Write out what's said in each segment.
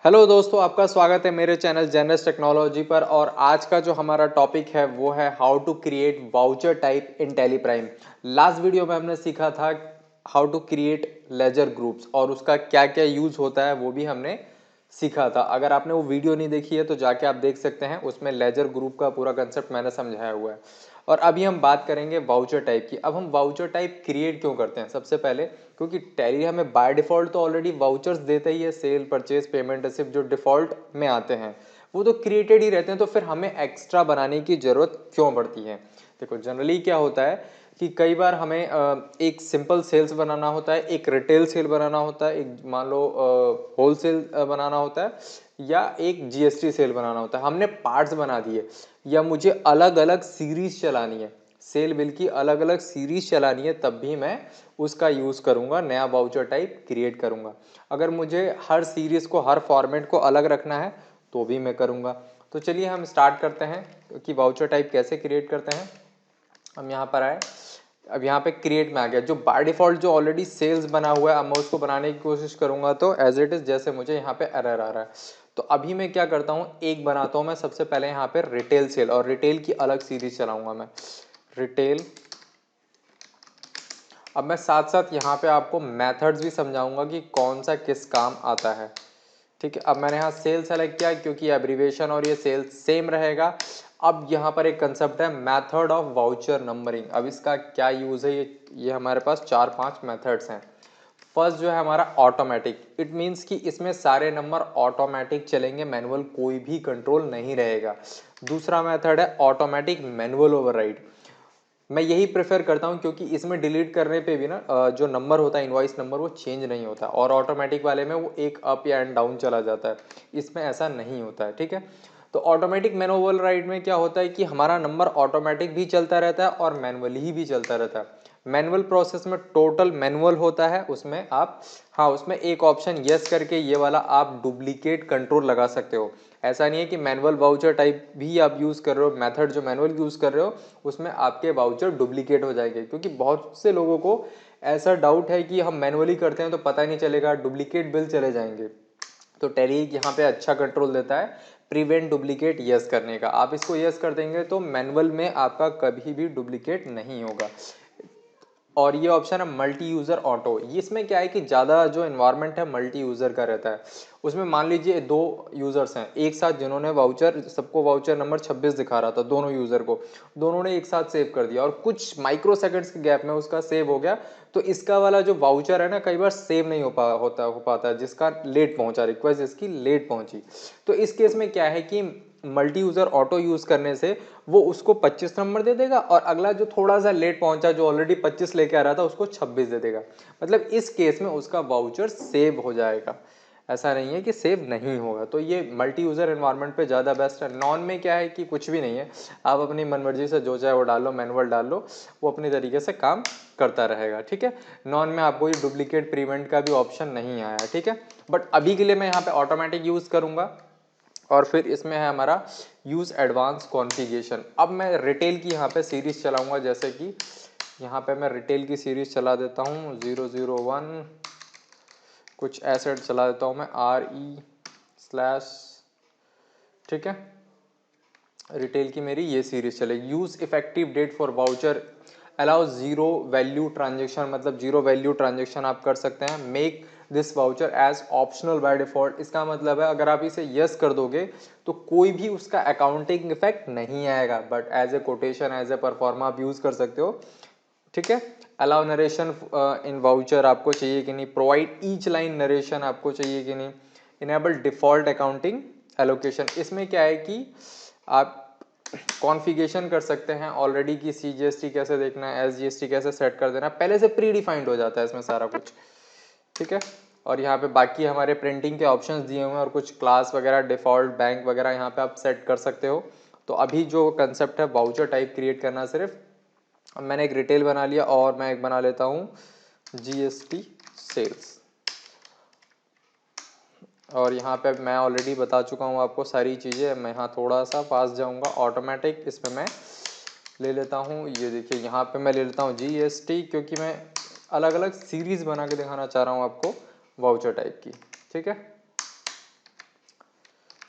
Hello दोस्तों, आपका स्वागत है मेरे चैनल जेनरस टेक्नोलॉजी पर। और आज का जो हमारा टॉपिक है वो है how to create voucher type in Tally Prime. Last video में हमने सीखा था how to create ledger groups और उसका क्या क्या यूज होता है वो भी हमने सीखा था। अगर आपने वो वीडियो नहीं देखी है तो जाके आप देख सकते हैं, उसमें लेजर ग्रुप का पूरा कंसेप्ट मैंने समझाया हुआ है। और अभी हम बात करेंगे वाउचर टाइप की। अब हम वाउचर टाइप क्रिएट क्यों करते हैं? सबसे पहले क्योंकि टैली हमें बाय डिफॉल्ट तो ऑलरेडी वाउचर्स देता ही है, सेल, परचेज, पेमेंट रिसिप्ट जो डिफॉल्ट में आते हैं वो तो क्रिएटेड ही रहते हैं, तो फिर हमें एक्स्ट्रा बनाने की जरूरत क्यों पड़ती है? देखो, जनरली क्या होता है कि कई बार हमें एक सिंपल सेल्स बनाना होता है, एक रिटेल सेल बनाना होता है, एक मान लो होल सेल बनाना होता है, या एक जीएसटी सेल बनाना होता है। हमने पार्ट्स बना दिए या मुझे अलग अलग सीरीज चलानी है, सेल बिल की अलग अलग सीरीज चलानी है, तब भी मैं उसका यूज करूंगा, नया वाउचर टाइप क्रिएट करूंगा। अगर मुझे हर सीरीज को, हर फॉर्मेट को अलग रखना है तो भी मैं करूंगा। तो चलिए हम स्टार्ट करते हैं कि वाउचर टाइप कैसे क्रिएट करते हैं। हम यहाँ पर आए, अब यहाँ पे क्रिएट में आ गया। जो बाय डिफॉल्ट जो ऑलरेडी सेल्स बना हुआ है, अब मैं उसको बनाने की कोशिश करूंगा तो एज इट इज जैसे मुझे यहाँ पे एरर आ रहा है। तो अभी मैं क्या करता हूँ, एक बनाता हूँ मैं सबसे पहले यहाँ पे रिटेल सेल, और रिटेल की अलग सीरीज चलाऊंगा मैं, रिटेल। अब मैं साथ साथ यहाँ पे आपको मेथड्स भी समझाऊंगा कि कौन सा किस काम आता है। ठीक है, अब मैंने यहाँ सेल सेलेक्ट किया क्योंकि एब्रीविएशन और ये सेल सेम रहेगा। अब यहाँ पर एक कंसेप्ट है मेथड ऑफ वाउचर नंबरिंग। अब इसका क्या यूज है, ये हमारे पास 4-5 मेथड्स हैं। फर्स्ट जो है हमारा ऑटोमेटिक, इट मीन्स कि इसमें सारे नंबर ऑटोमेटिक चलेंगे, मैनुअल कोई भी कंट्रोल नहीं रहेगा। दूसरा मेथड है ऑटोमेटिक मैनुअल ओवरराइड। मैं यही प्रेफर करता हूं क्योंकि इसमें डिलीट करने पे भी ना जो नंबर होता है, इनवॉइस नंबर, वो चेंज नहीं होता, और ऑटोमेटिक वाले में वो एक अप या एंड डाउन चला जाता है, इसमें ऐसा नहीं होता है। ठीक है, तो ऑटोमेटिक मैनुअल राइड में क्या होता है कि हमारा नंबर ऑटोमेटिक भी चलता रहता है और मैनुअली भी चलता रहता है। मैनुअल प्रोसेस में टोटल मैनुअल होता है, उसमें आप, हाँ, उसमें एक ऑप्शन यस करके ये वाला आप डुप्लीकेट कंट्रोल लगा सकते हो। ऐसा नहीं है कि मैनुअल वाउचर टाइप भी आप यूज कर रहे हो, मेथड जो मैनुअल यूज कर रहे हो उसमें आपके वाउचर डुप्लीकेट हो जाएंगे, क्योंकि बहुत से लोगों को ऐसा डाउट है कि हम मैनुअली करते हैं तो पता ही नहीं चलेगा, डुप्लीकेट बिल चले जाएंगे। तो टैली यहाँ पे अच्छा कंट्रोल देता है प्रिवेंट डुप्लीकेट यस करने का। आप इसको यस कर देंगे तो मैनुअल में आपका कभी भी डुप्लीकेट नहीं होगा। और ये ऑप्शन है मल्टी यूजर ऑटो। ये इसमें क्या है कि ज़्यादा जो एनवायरनमेंट है मल्टी यूजर का रहता है। उसमें मान लीजिए 2 यूजर्स हैं एक साथ, जिन्होंने वाउचर, सबको वाउचर नंबर 26 दिखा रहा था, दोनों यूजर को, दोनों ने एक साथ सेव कर दिया और कुछ माइक्रो सेकंड्स के गैप में उसका सेव हो गया। तो इसका वाला जो वाउचर है ना, कई बार सेव नहीं हो पाता है, जिसका लेट पहुंचा, रिक्वेस्ट जिसकी लेट पहुंची। तो इस केस में क्या है कि मल्टी यूजर ऑटो यूज करने से वो उसको 25 नंबर दे देगा और अगला जो थोड़ा सा लेट पहुंचा, जो ऑलरेडी 25 लेके आ रहा था, उसको 26 दे देगा। मतलब इस केस में उसका वाउचर सेव हो जाएगा, ऐसा नहीं है कि सेव नहीं होगा। तो ये मल्टी यूजर एनवायरनमेंट पे ज़्यादा बेस्ट है। नॉन में क्या है कि कुछ भी नहीं है, आप अपनी मनमर्जी से जो चाहे वो डाल लो, मैनुअल डाल लो, वो अपनी तरीके से काम करता रहेगा। ठीक है, नॉन में आपको ये डुप्लीकेट प्रिवेंट का भी ऑप्शन नहीं आया है। ठीक है, बट अभी के लिए मैं यहाँ पे ऑटोमेटिक यूज करूंगा। और फिर इसमें है हमारा यूज एडवांस कॉन्फ़िगरेशन। अब मैं रिटेल की यहाँ पे सीरीज चलाऊंगा, जैसे कि यहाँ पे मैं रिटेल की सीरीज चला देता हूँ 001, कुछ एसेट चला देता हूँ मैं RE/। ठीक है, रिटेल की मेरी ये सीरीज चलेगी। Use effective date for voucher, allow zero value transaction, मतलब जीरो वैल्यू ट्रांजेक्शन आप कर सकते हैं। Make this voucher as optional by default, इसका मतलब है अगर आप इसे यस कर दोगे तो कोई भी उसका अकाउंटिंग इफेक्ट नहीं आएगा, but as a quotation, as a proforma आप यूज कर सकते हो। ठीक है, अलाउ नरेशन इन वाउचर आपको चाहिए कि नहीं, प्रोवाइड ईच लाइन नरेशन आपको चाहिए कि नहीं, इनेबल डिफॉल्ट अकाउंटिंग एलोकेशन। इसमें क्या है कि आप कॉन्फ़िगरेशन कर सकते हैं ऑलरेडी कि CGST कैसे देखना है, SGST कैसे सेट कर देना है, पहले से प्री डिफाइंड हो जाता है इसमें सारा कुछ। ठीक है, और यहाँ पे बाकी हमारे प्रिंटिंग के ऑप्शंस दिए हुए हैं और कुछ क्लास वगैरह, डिफॉल्ट, बैंक वगैरह यहाँ पे आप सेट कर सकते हो। तो अभी जो कंसेप्ट है वाउचर टाइप क्रिएट करना, सिर्फ अब मैंने एक रिटेल बना लिया और मैं एक बना लेता हूँ GST सेल्स। और यहाँ पे मैं ऑलरेडी बता चुका हूँ आपको सारी चीज़ें। मैं यहाँ थोड़ा सा पास जाऊँगा, ऑटोमेटिक इसमें मैं ले लेता हूँ। ये देखिए यहाँ पे मैं ले लेता हूँ GST, क्योंकि मैं अलग अलग सीरीज बना के दिखाना चाह रहा हूँ आपको वाउचर टाइप की। ठीक है,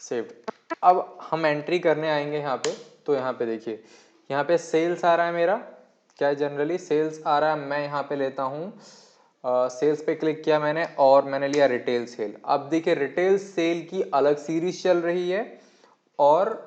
सेव्ड। अब हम एंट्री करने आएंगे यहाँ पे, तो यहाँ पे देखिए यहाँ पे सेल्स आ रहा है मेरा, क्या है जनरली सेल्स आ रहा है, मैं यहाँ पे लेता हूँ सेल्स पे क्लिक किया मैंने और मैंने लिया रिटेल सेल। अब देखिए रिटेल सेल की अलग सीरीज चल रही है और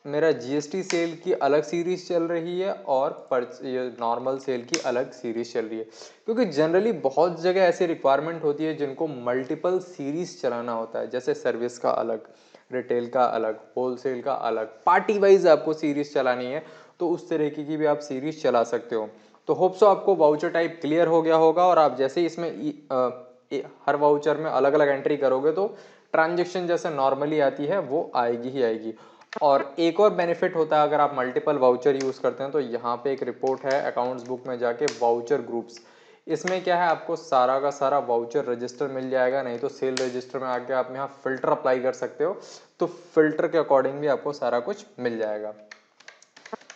मेरा जीएसटी सेल की अलग सीरीज चल रही है और ये नॉर्मल सेल की अलग सीरीज चल रही है, क्योंकि जनरली बहुत जगह ऐसी रिक्वायरमेंट होती है जिनको मल्टीपल सीरीज चलाना होता है, जैसे सर्विस का अलग, रिटेल का अलग, होलसेल का अलग, पार्टी वाइज आपको सीरीज चलानी है तो उस तरीके की भी आप सीरीज चला सकते हो। तो होप सो आपको वाउचर टाइप क्लियर हो गया होगा, और आप जैसे ही इसमें हर वाउचर में अलग अलग एंट्री करोगे तो ट्रांजेक्शन जैसे नॉर्मली आती है वो आएगी ही आएगी। और एक और बेनिफिट होता है अगर आप मल्टीपल वाउचर यूज करते हैं, तो यहाँ पे एक रिपोर्ट है अकाउंट्स बुक में जाके, वाउचर ग्रुप्स, इसमें क्या है आपको सारा का सारा वाउचर रजिस्टर मिल जाएगा, नहीं तो सेल रजिस्टर में आके आप यहाँ फिल्टर अप्लाई कर सकते हो, तो फिल्टर के अकॉर्डिंग भी आपको सारा कुछ मिल जाएगा।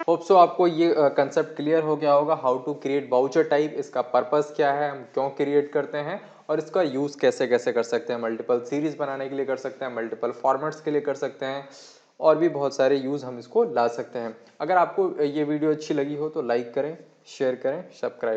होप सो आपको ये कंसेप्ट क्लियर हो गया होगा, how to create voucher type, इसका पर्पस क्या है, हम क्यों क्रिएट करते हैं और इसका यूज कैसे कैसे कर सकते हैं। मल्टीपल सीरीज बनाने के लिए कर सकते हैं, मल्टीपल फॉर्मेट्स के लिए कर सकते हैं, और भी बहुत सारे यूज हम इसको ला सकते हैं। अगर आपको ये वीडियो अच्छी लगी हो तो लाइक करें, शेयर करें, सब्सक्राइब